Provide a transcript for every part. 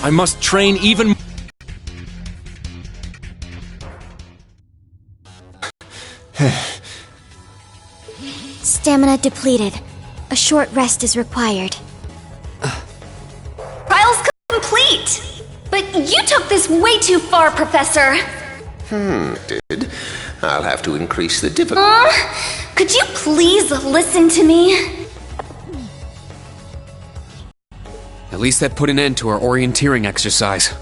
I must train even... Stamina depleted. A short rest is required. Trial's complete! But you took this way too far, Professor. Did. I'll have to increase the difficulty. Could you please listen to me? At least that put an end to our orienteering exercise.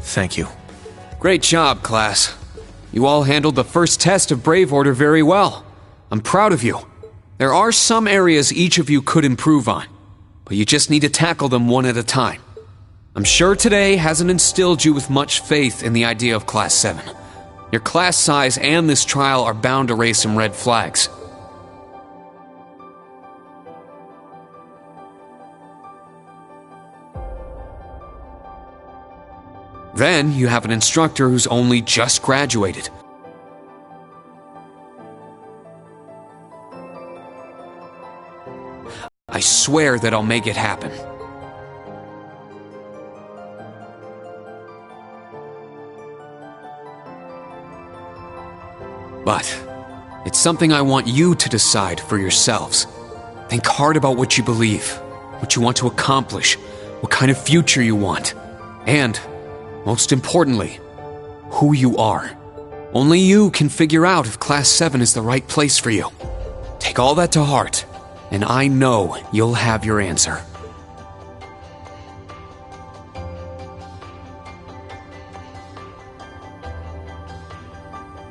Thank you. Great job, class. You all handled the first test of Brave Order very well. I'm proud of you. There are some areas each of you could improve on, but you just need to tackle them one at a time. I'm sure today hasn't instilled you with much faith in the idea of Class 7. Your class size and this trial are bound to raise some red flags. Then you have an instructor who's only just graduated. I swear that I'll make it happen. But it's something I want you to decide for yourselves. Think hard about what you believe, what you want to accomplish, what kind of future you want, and, most importantly, who you are. Only you can figure out if Class 7 is the right place for you. Take all that to heart, and I know you'll have your answer.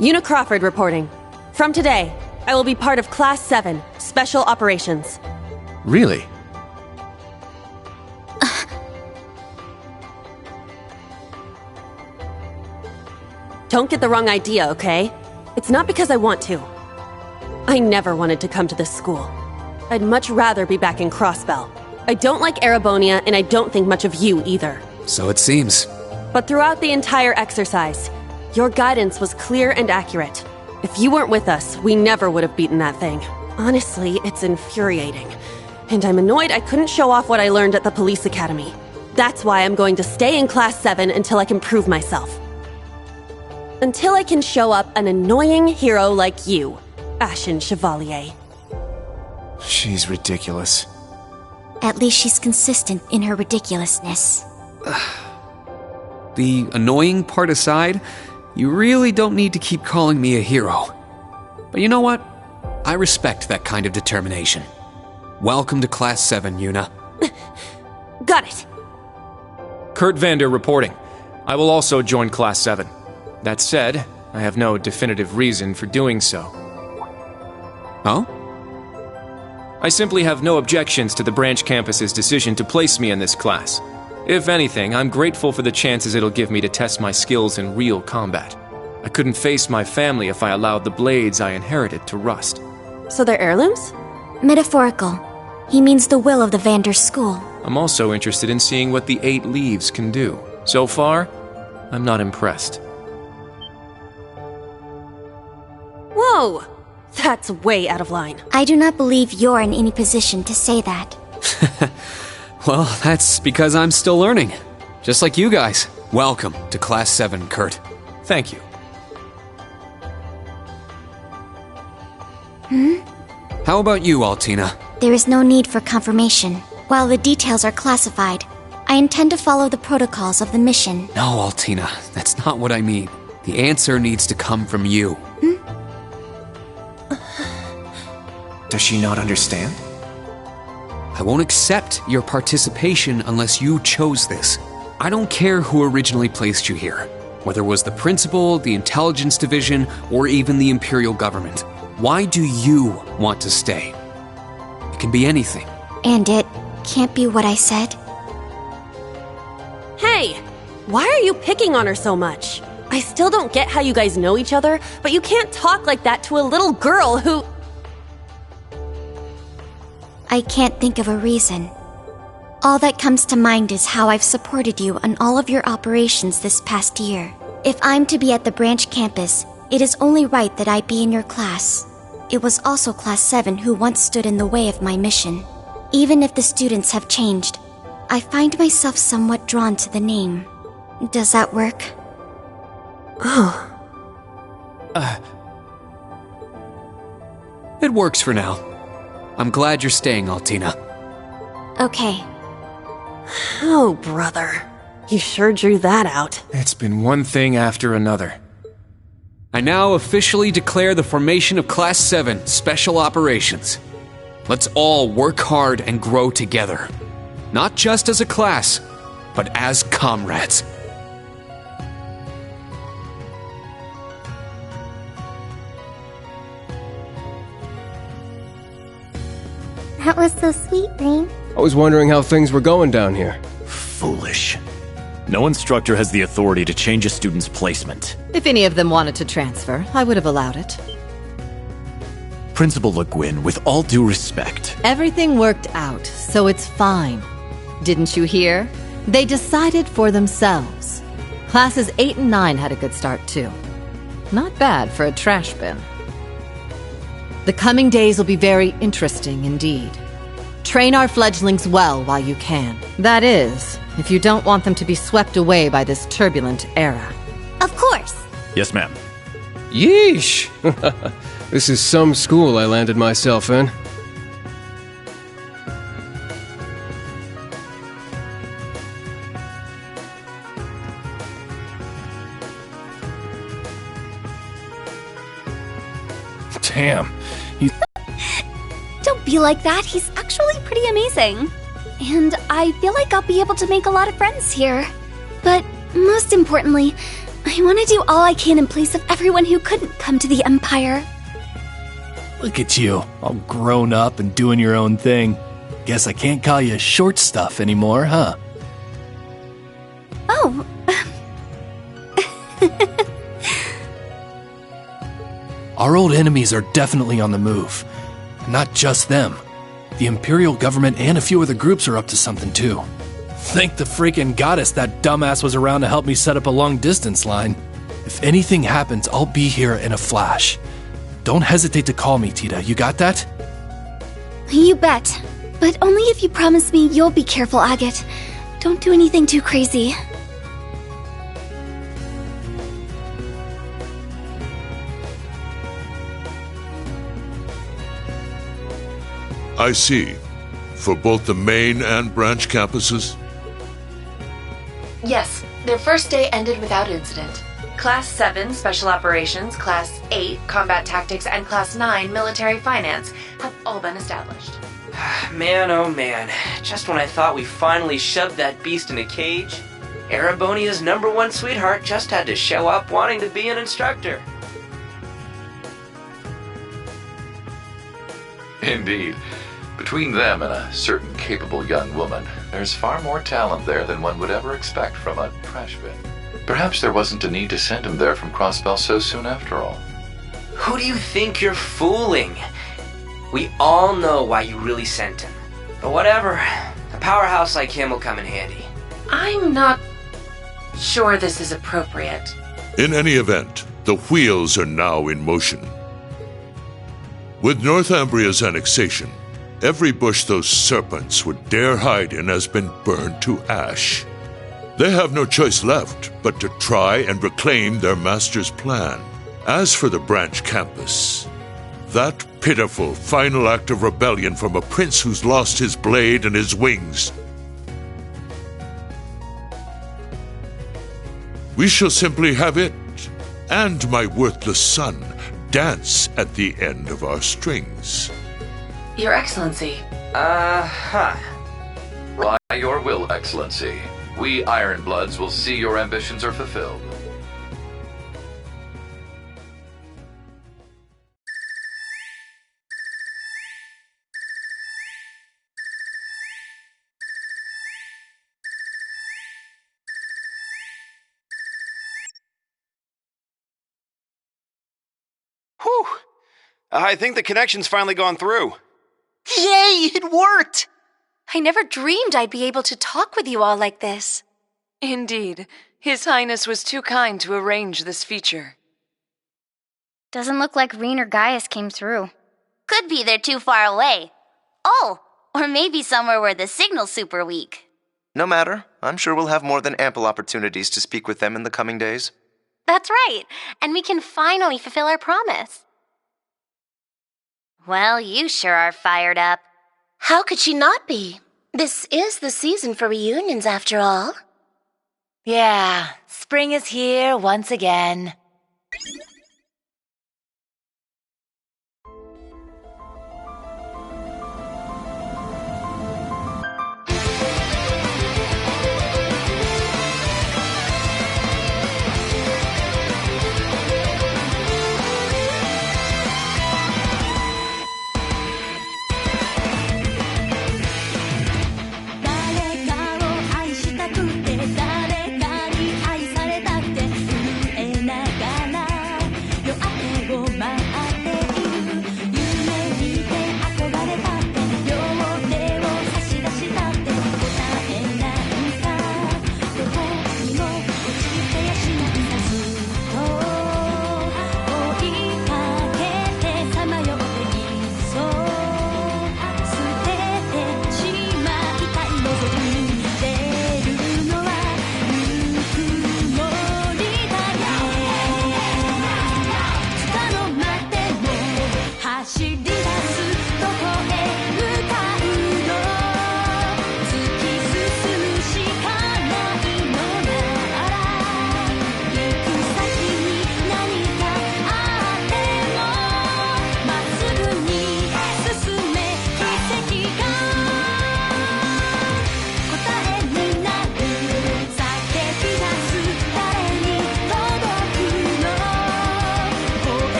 Una Crawford reporting. From today, I will be part of Class 7, Special Operations. Really? Don't get the wrong idea, okay? It's not because I want to. I never wanted to come to this school. I'd much rather be back in Crossbell. I don't like Erebonia, and I don't think much of you either. So it seems. But throughout the entire exercise, your guidance was clear and accurate. If you weren't with us, we never would have beaten that thing. Honestly, it's infuriating. And I'm annoyed I couldn't show off what I learned at the police academy. That's why I'm going to stay in Class 7 until I can prove myself. Until I can show up an annoying hero like you, Ashen Chevalier. She's ridiculous. At least she's consistent in her ridiculousness. The annoying part aside, you really don't need to keep calling me a hero. But you know what? I respect that kind of determination. Welcome to Class 7, Una. Got it. Kurt Vander reporting. I will also join Class 7. That said, I have no definitive reason for doing so. Oh? I simply have no objections to the branch campus's decision to place me in this class. If anything, I'm grateful for the chances it'll give me to test my skills in real combat. I couldn't face my family if I allowed the blades I inherited to rust. So they're heirlooms? Metaphorical. He means the will of the Vander school. I'm also interested in seeing what the 8 leaves can do. So far, I'm not impressed. Whoa! That's way out of line. I do not believe you're in any position to say that. Well, that's because I'm still learning. Just like you guys. Welcome to Class 7, Kurt. Thank you. How about you, Altina? There is no need for confirmation. While the details are classified, I intend to follow the protocols of the mission. No, Altina, that's not what I mean. The answer needs to come from you. Does she not understand? I won't accept your participation unless you chose this. I don't care who originally placed you here, whether it was the principal, the intelligence division, or even the imperial government. Why do you want to stay? It can be anything. And it can't be what I said? Hey! Why are you picking on her so much? I still don't get how you guys know each other, but you can't talk like that to a little girl who... I can't think of a reason. All that comes to mind is how I've supported you on all of your operations this past year. If I'm to be at the branch campus, It is only right that I be in your class. It was also Class 7 who once stood in the way of my mission. Even if the students have changed, I find myself somewhat drawn to the name. Does that work? It works for now. I'm glad you're staying, Altina. Okay. Oh, brother. You sure drew that out. It's been one thing after another. I now officially declare the formation of Class 7 Special Operations. Let's all work hard and grow together. Not just as a class, but as comrades. That was so sweet, Rain. I was wondering how things were going down here. Foolish. No instructor has the authority to change a student's placement. If any of them wanted to transfer, I would have allowed it. Principal Le Guin, with all due respect. Everything worked out, so it's fine. Didn't you hear? They decided for themselves. Classes 8 and 9 had a good start, too. Not bad for a trash bin. The coming days will be very interesting indeed. Train our fledglings well while you can. That is, if you don't want them to be swept away by this turbulent era. Of course. Yes, ma'am. Yeesh! This is some school I landed myself in. Damn. Don't be like that. He's actually pretty amazing. And I feel like I'll be able to make a lot of friends here. But most importantly, I want to do all I can in place of everyone who couldn't come to the Empire. Look at you, all grown up and doing your own thing. Guess I can't call you short stuff anymore, huh? Oh. Our old enemies are definitely on the move. Not just them. The Imperial government and a few other groups are up to something too. Thank the freaking goddess that dumbass was around to help me set up a long-distance line. If anything happens, I'll be here in a flash. Don't hesitate to call me, Tita. You got that? You bet. But only if you promise me you'll be careful, Agate. Don't do anything too crazy. I see. For both the main and branch campuses? Yes, their first day ended without incident. Class 7 Special Operations, Class 8 Combat Tactics, and Class 9 Military Finance have all been established. Man, oh man. Just when I thought we finally shoved that beast in a cage, Erebonia's #1 sweetheart just had to show up wanting to be an instructor. Indeed. Between them and a certain capable young woman, there's far more talent there than one would ever expect from a trash bin. Perhaps there wasn't a need to send him there from Crossbell so soon after all. Who do you think you're fooling? We all know why you really sent him. But whatever, a powerhouse like him will come in handy. I'm not sure this is appropriate. In any event, the wheels are now in motion. With Northumbria's annexation, every bush those serpents would dare hide in has been burned to ash. They have no choice left but to try and reclaim their master's plan. As for the branch campus, that pitiful final act of rebellion from a prince who's lost his blade and his wings. We shall simply have it, and my worthless son, dance at the end of our strings. Your Excellency. By your will, Excellency. We Ironbloods will see your ambitions are fulfilled. Whew! I think the connection's finally gone through. Yay! It worked! I never dreamed I'd be able to talk with you all like this. Indeed, His Highness was too kind to arrange this feature. Doesn't look like Reen or Gaius came through. Could be they're too far away. Oh, or maybe somewhere where the signal's super weak. No matter. I'm sure we'll have more than ample opportunities to speak with them in the coming days. That's right. And we can finally fulfill our promise. Well, you sure are fired up. How could she not be? This is the season for reunions, after all. Yeah, spring is here once again.